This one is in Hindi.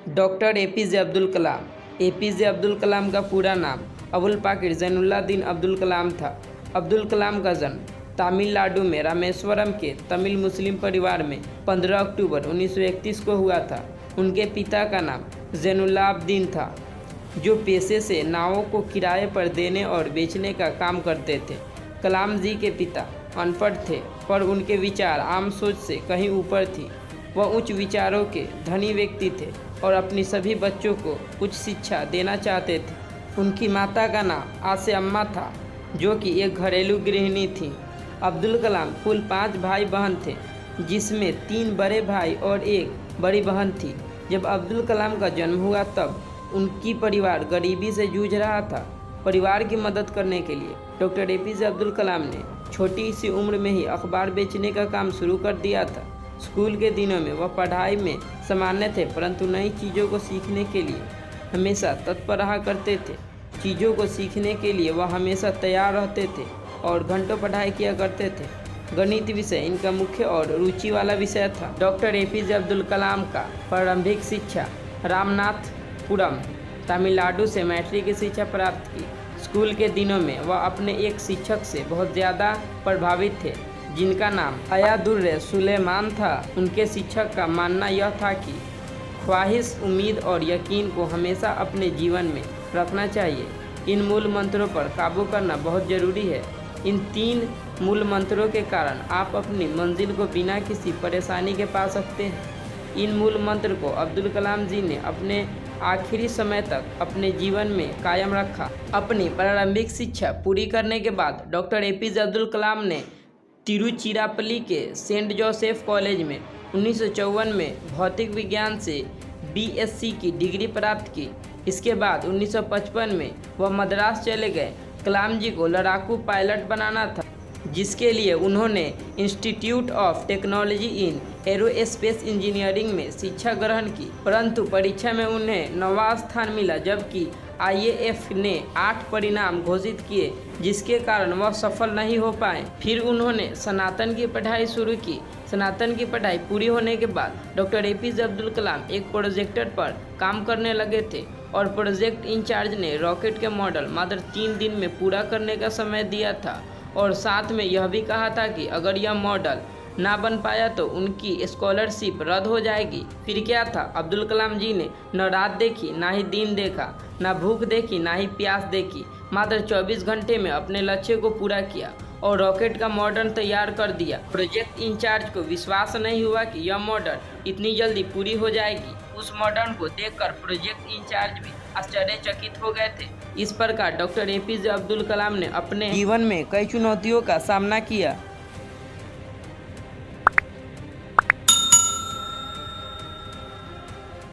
Doctor APJ Abdul Kalam. APJ Abdul Kalam का पूरा नाम अबुल पाकिर जैनुल्लादीन अब्दुल कलाम था। अब्दुल कलाम का जन्म तमिलनाडु में रामेश्वरम के तमिल मुस्लिम परिवार में 15 अक्टूबर 1931 को हुआ था। उनके पिता का नाम जैनुल्लाब्दीन था, जो पेशे से नावों को किराए पर देने और बेचने का काम करते थे। कलाम जी के पिता अनपढ़ थे, पर उनके विचार आम सोच से कहीं ऊपर थी। वह उच्च विचारों के धनी व्यक्ति थे और अपनी सभी बच्चों को उच्च शिक्षा देना चाहते थे। उनकी माता का नाम आसे अम्मा था, जो कि एक घरेलू गृहिणी थी। अब्दुल कलाम कुल 5 भाई बहन थे, जिसमें 3 बड़े भाई और 1 बड़ी बहन थी। जब अब्दुल कलाम का जन्म हुआ तब उनकी परिवार गरीबी से जूझ रहा था। परिवार की मदद करने के लिए डॉक्टर एपीजे अब्दुल कलाम ने छोटी सी उम्र में ही अखबार बेचने का काम शुरू कर दिया था। स्कूल के दिनों में वह पढ़ाई में सामान्य थे, परंतु नई चीज़ों को सीखने के लिए हमेशा तत्पर रहा करते थे। चीज़ों को सीखने के लिए वह हमेशा तैयार रहते थे और घंटों पढ़ाई किया करते थे। गणित विषय इनका मुख्य और रुचि वाला विषय था। डॉक्टर एपीजे अब्दुल कलाम का प्रारंभिक शिक्षा रामनाथपुरम, तमिलनाडु से मैट्रिक की शिक्षा प्राप्त की। स्कूल के दिनों में वह अपने एक शिक्षक से बहुत ज़्यादा प्रभावित थे, जिनका नाम हयादुर्रे सुलेमान था। उनके शिक्षक का मानना यह था कि ख्वाहिश, उम्मीद और यकीन को हमेशा अपने जीवन में रखना चाहिए। इन मूल मंत्रों पर काबू करना बहुत ज़रूरी है। इन 3 मूल मंत्रों के कारण आप अपनी मंजिल को बिना किसी परेशानी के पा सकते हैं। इन मूल मंत्र को अब्दुल कलाम जी ने अपने आखिरी समय तक अपने जीवन में कायम रखा। अपनी प्रारंभिक शिक्षा पूरी करने के बाद डॉक्टर एपीजे अब्दुल कलाम ने तिरुचिरापल्ली के सेंट जोसेफ कॉलेज में 1954 में भौतिक विज्ञान से बीएससी की डिग्री प्राप्त की। इसके बाद 1955 में वह मद्रास चले गए। कलाम जी को लड़ाकू पायलट बनाना था, जिसके लिए उन्होंने institute of technology in aerospace engineering में शिक्षा ग्रहण की, परंतु परीक्षा में उन्हें 9वां स्थान मिला, जबकि आईएएफ ने 8 परिणाम घोषित किए, जिसके कारण वह सफल नहीं हो पाए। फिर उन्होंने स्नातन की पढ़ाई शुरू की। स्नातन की पढ़ाई पूरी होने के बाद डॉक्टर एपीजे अब्दुल कलाम एक प्रोजेक्टर पर काम करने लगे थे और प्रोजेक्ट इंचार्ज ने रॉकेट के मॉडल मात्र 3 दिन में पूरा करने का समय दिया था और साथ में यह भी कहा था कि अगर यह मॉडल ना बन पाया तो उनकी स्कॉलरशिप रद्द हो जाएगी। फिर क्या था, अब्दुल कलाम जी ने न रात देखी, ना ही दिन देखा, ना भूख देखी, ना ही प्यास देखी। मात्र 24 घंटे में अपने लक्ष्य को पूरा किया और रॉकेट का मॉडल तैयार कर दिया। प्रोजेक्ट इंचार्ज को विश्वास नहीं हुआ कि यह मॉडल इतनी जल्दी पूरी हो जाएगी। उस मॉडल को देखकर प्रोजेक्ट इंचार्ज भी आश्चर्यचकित हो गए थे। इस प्रकार डॉक्टर एपीजे अब्दुल कलाम ने अपने जीवन में कई चुनौतियों का सामना किया।